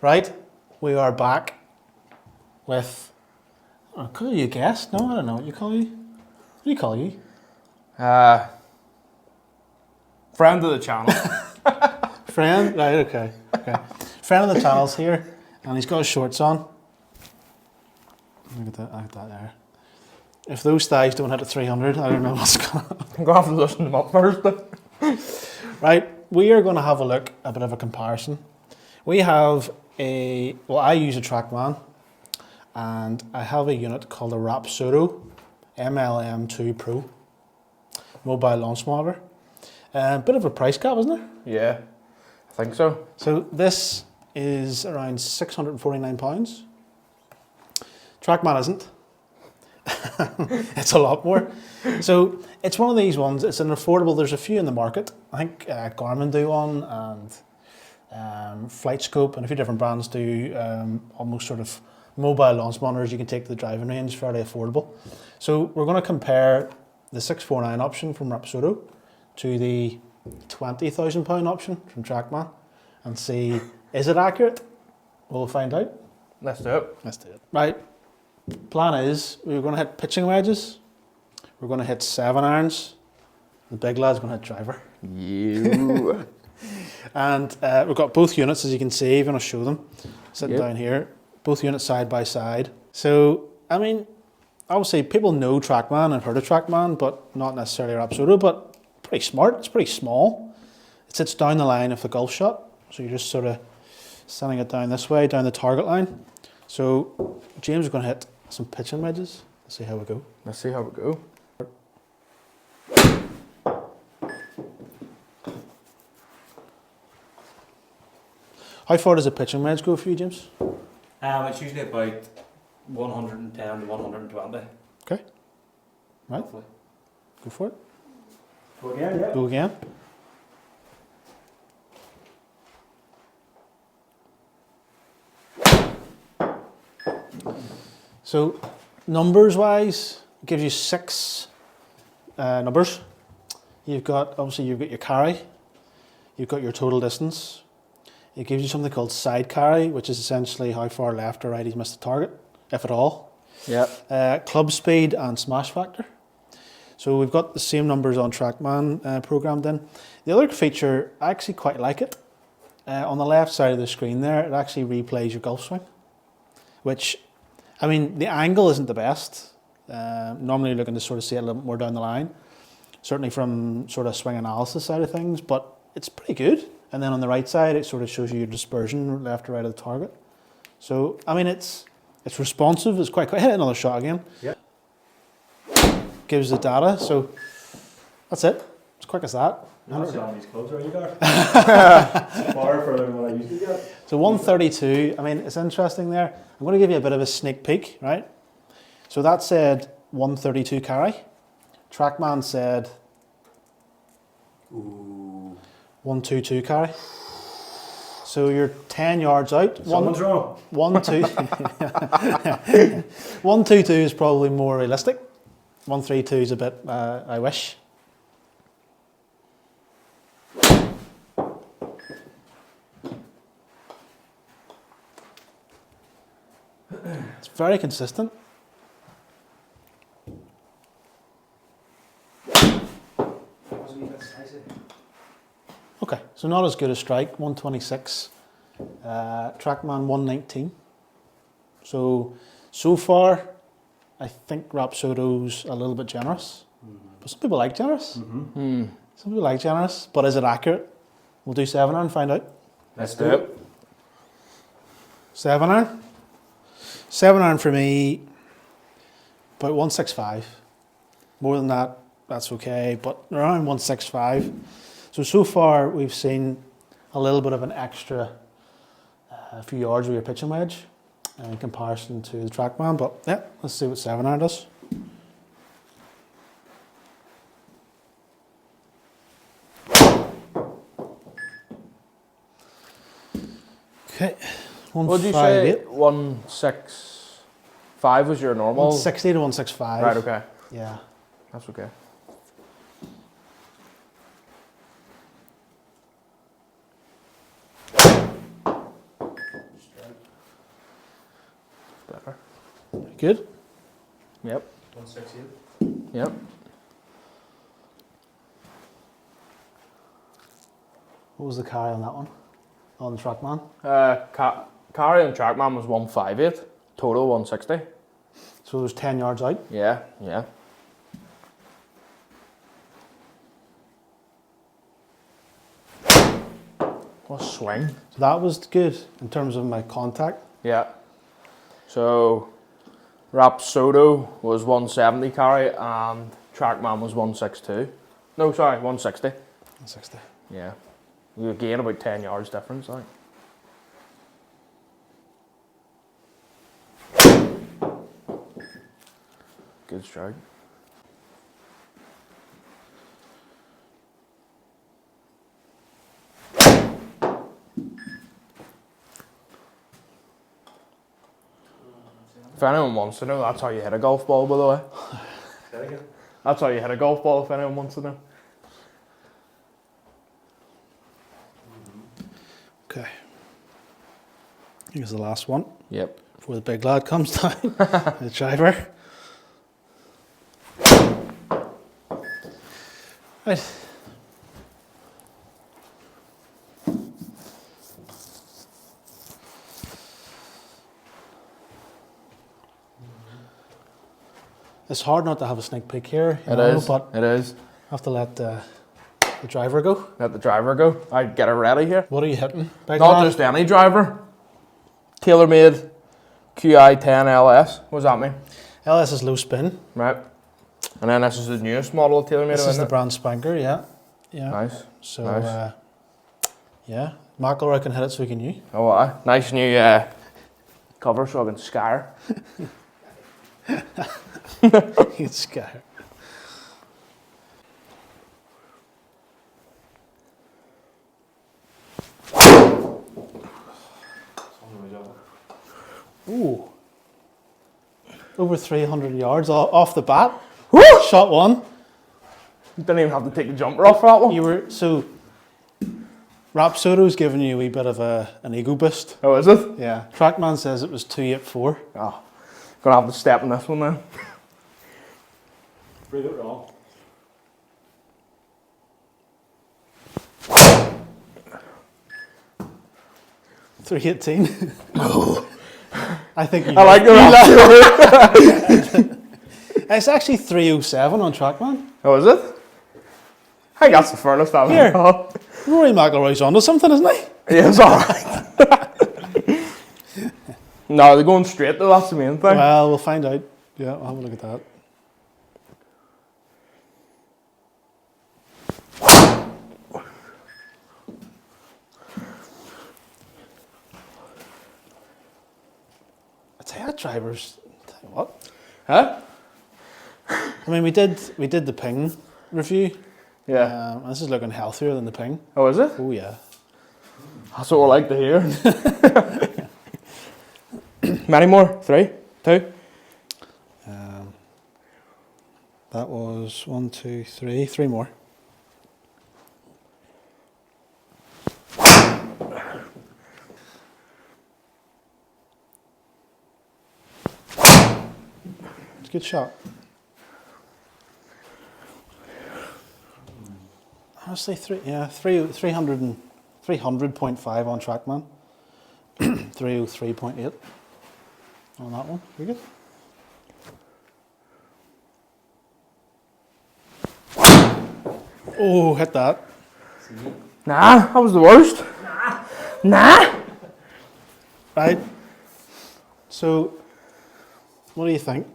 Right, we are back with. Could you guess? No, I don't know what you call you. What do you call you? Friend of the channel. Friend, right? Okay. Friend of the channel's here, and he's got his shorts on. Look at that! Look at that there. If those thighs don't hit at 300, I don't know what's going on. I'm going to have to loosen them up first. Right, we are going to have a look, a bit of a comparison. We have I use a Trackman, and I have a unit called a Rapsodo MLM2 Pro mobile launch monitor. Bit of a price gap, isn't there? Yeah, I think so. So this is around £649. Trackman isn't. It's a lot more. So it's one of these ones, it's an affordable, there's a few in the market. I think Garmin do one, and FlightScope and a few different brands do almost sort of mobile launch monitors you can take to the driving range, fairly affordable. So we're going to compare the 649 option from Rapsodo to the £20,000 option from Trackman and see, is it accurate? We'll find out. Let's do it. Let's do it. Right. Plan is we're going to hit pitching wedges. We're going to hit 7-irons. The big lad's going to hit driver. You. And we've got both units, as you can see, if you want to show them, sitting Yep. down here. Both units side by side. So, I mean, obviously people know Trackman and heard of Trackman, but not necessarily Rapsodo, but pretty smart. It's pretty small. It sits down the line of the golf shot. So you're just sort of sending it down this way, down the target line. So James is going to hit some pitching wedges. Let's see how we go. Let's see how we go. How far does a pitching wedge go for you, James? It's usually about 110 to 120. Okay. Right. Hopefully. Go for it. Go again, yeah. Go again. So, numbers wise, it gives you 6 numbers. You've got, obviously, you've got your carry, you've got your total distance. It gives you something called side carry, which is essentially how far left or right he's missed the target, if at all. Yep. Club speed and smash factor. So we've got the same numbers on Trackman programmed in. The other feature, I actually quite like it. On the left side of the screen there, it actually replays your golf swing, which, I mean, the angle isn't the best. Normally you're looking to sort of see it a little bit more down the line, certainly from sort of swing analysis side of things, but it's pretty good. And then on the right side, it sort of shows you your dispersion left to right of the target. So, I mean, it's responsive. It's quite quick. Hit another shot again. Yeah. Gives the data. So, that's it. As quick as that. You're not selling these clothes, are you, Gar? Far further than what I usually get. So 132, I mean, it's interesting there. I'm going to give you a bit of a sneak peek, right? So that said 132 carry. Trackman said Ooh. 122 carry. So you're 10 yards out. Someone's wrong. 122 is probably more realistic. 132 is a bit, I wish. It's very consistent. Okay, so not as good as Strike, 126. Trackman 119. So far, I think Rapsodo's a little bit generous. But some people like generous. Some people like generous, but is it accurate? We'll do 7-iron and find out. Let's do it. 7-iron. 7-iron for me, about 165. More than that, that's okay, but around 165. So far we've seen a little bit of an extra few yards with your pitching wedge in comparison to the Trackman, but yeah, let's see what 7-iron does. Okay, What did you say? 158. 165 was your normal? 160 to 165. Right, okay. Yeah. That's okay. better. Good. Yep. 168. Yep. What was the carry on that one? On the Trackman? Carry on Trackman was 158. Total 160. So it was 10 yards out. Yeah, yeah. What a swing. So that was good in terms of my contact. Yeah. So Rapsodo was 170 carry and Trackman was 162. No, sorry, 160. 60. Yeah. We were gained about 10 yards difference, like. Good strike. If anyone wants to know, that's how you hit a golf ball, by the way. Say that again. That's how you hit a golf ball, if anyone wants to know. Okay. Here's the last one Yep. before the big lad comes down. The driver. Right. It's hard not to have a sneak peek here, you know, but It is. I have to let the driver go. Let the driver go. I'd get it ready here. What are you hitting? Big Not lad? just any driver. Tailor-made QI10 LS. What does that mean? LS is low spin. Right. And then this is the newest model of tailor-made, This is isn't the it? brand spanker, yeah. Yeah. Nice. So, Nice. yeah. McElroy can hit it so can you. Oh, aye. Nice new cover so I can scar. He's scared. Ooh. Over 300 yards off the bat. Woo! Shot one. Didn't even have to take the jumper off for that one. You were, so, Rapsodo's giving you a wee bit of an ego boost. Oh, is it? Yeah. Trackman says it was 284. Oh, gonna have to step in this one then. Breathe it wrong. $318. I think you I like the Rapsodo. It's actually 307 on Trackman. Oh, is it? I think that's the furthest I've Here. ever got. Rory McIlroy's onto something, isn't he? Yeah, it's alright. No, they're going straight though, that's the main thing. Well, we'll find out. Yeah, we'll have a look at that. I tell you what, drivers. Tell you what. Huh? I mean, we did the ping review. Yeah. This is looking healthier than the ping. Oh, is it? Oh yeah. That's what we like to hear. Many more? 3? 2? That was 1, 2, 3. 3 more. It's a good shot. Honestly, 300.5 on Trackman. 303.8 on that one. Very good. Oh, hit that. Nah, that was the worst. Nah. Right. So, what do you think?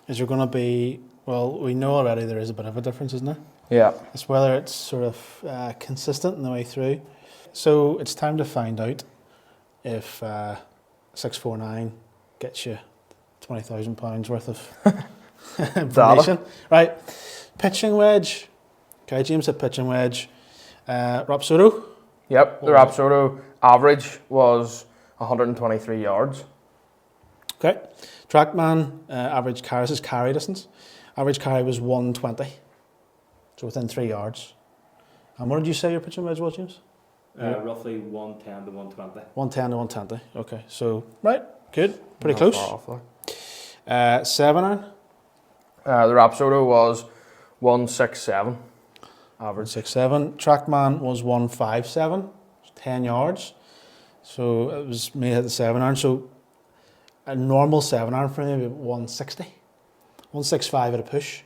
Is there going to be, well, we know already there is a bit of a difference, isn't there? Yeah. It's whether it's sort of consistent in the way through. So it's time to find out if 649 gets you £20,000 worth of information. Right, pitching wedge. Okay, James said pitching wedge. Rapsodo. Yep, the Rapsodo average was 123 yards. Okay, Trackman average carry. This is carry distance. Average carry was 120. So within 3 yards. And what did you say your pitching wedge was, James? Roughly 110 to 120. 110 to 120. Okay, so right, Good. Pretty Not close. far off, like. 7 iron. The Rapsodo was 167 average. 167. Trackman was 157, 10 yards. So it was me at the 7 iron. So a normal 7 iron for me would be 160. 165 at a push.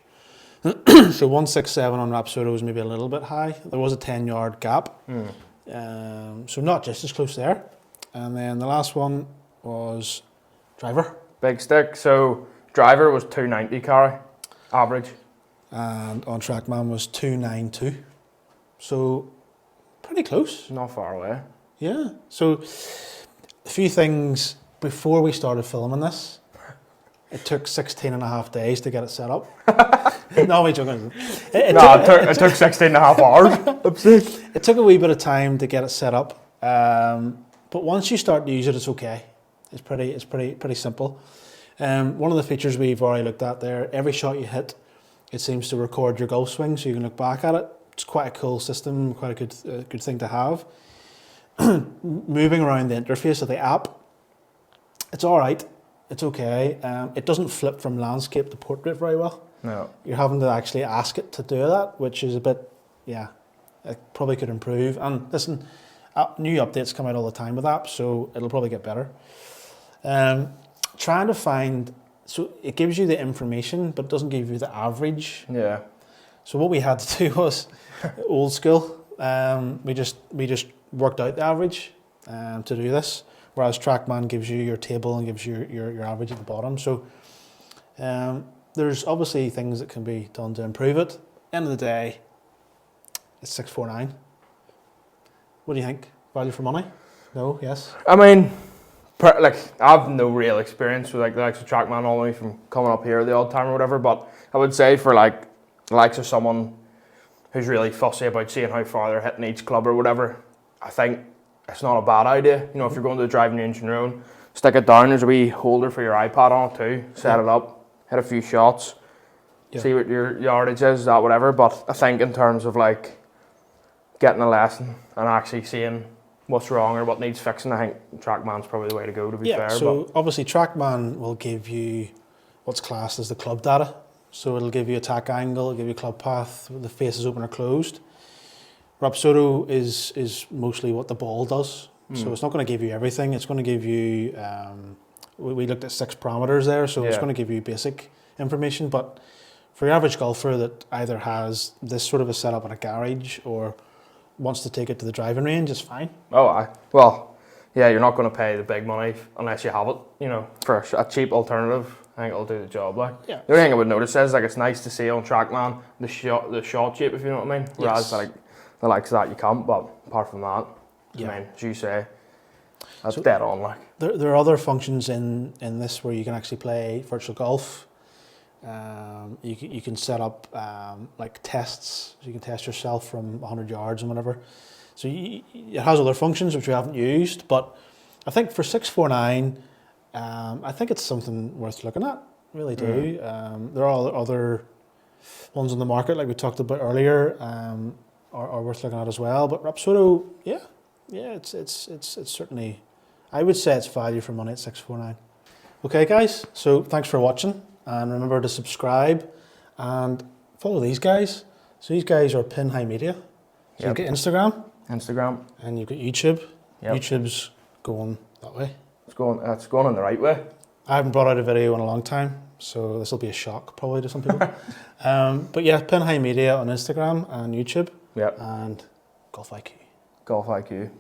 So 167 on Rapsodo was maybe a little bit high. There was a 10-yard gap. So not just as close there. And then the last one was driver. Big stick. So driver was 290 carry average. And on Trackman was 292. So pretty close. Not far away. Yeah. So a few things before we started filming this. It took 16 and a half days to get it set up. No, I'm joking. It took 16 and a half hours. It took a wee bit of time to get it set up. But once you start to use it, it's okay. It's pretty simple. One of the features we've already looked at there, every shot you hit, it seems to record your golf swing so you can look back at it. It's quite a cool system, quite a good thing to have. Moving around the interface of the app, it's all right. It's okay. It doesn't flip from landscape to portrait very well. No. You're having to actually ask it to do that, which is a bit, it probably could improve. And listen, new updates come out all the time with apps, so it'll probably get better. Trying to find, so it gives you the information, but it doesn't give you the average. Yeah. So what we had to do was old school. We just worked out the average to do this, whereas Trackman gives you your table and gives you your average at the bottom. So there's obviously things that can be done to improve it. End of the day, it's 649. What do you think? Value for money? No? Yes? I mean, I've no real experience with like the likes of Trackman, only from coming up here the odd time or whatever. But I would say for like the likes of someone who's really fussy about seeing how far they're hitting each club or whatever, I think it's not a bad idea. You know, if you're going to the driving range on your own, stick it down. There's a wee holder for your iPad on it too. Set it up, hit a few shots, see what your yardage is, that whatever. But I think in terms of like getting a lesson and actually seeing what's wrong or what needs fixing, I think Trackman's probably the way to go, to be fair. So obviously Trackman will give you what's classed as the club data. So it'll give you attack angle, it'll give you club path, the face is open or closed. Rapsodo is mostly what the ball does. So it's not going to give you everything. It's going to give you, we looked at 6 parameters there, so it's going to give you basic information. But for your average golfer that either has this sort of a setup in a garage or wants to take it to the driving range, it's fine. Well, yeah, you're not going to pay the big money unless you have it, you know, for a cheap alternative. I think it'll do the job. Like, the only thing I would notice is like it's nice to see on Trackman the shot shape, if you know what I mean. Whereas like the likes of that you can't. But apart from that, I mean, as you say, that's dead on. Like there are other functions in this where you can actually play virtual golf. You can set up like tests, so you can test yourself from 100 yards and whatever. So it has other functions which we haven't used, but I think for 649, I think it's something worth looking at. Really do. There are other ones on the market, like we talked about earlier, are worth looking at as well. But Rapsodo, it's certainly, I would say it's value for money at 649. Okay, guys. So thanks for watching. And remember to subscribe and follow these guys. So these guys are Pin High Media. So you've got Instagram. And you've got YouTube. YouTube's going that way. It's going in the right way. I haven't brought out a video in a long time, so this will be a shock probably to some people. But yeah, Pin High Media on Instagram and YouTube. And Golf IQ.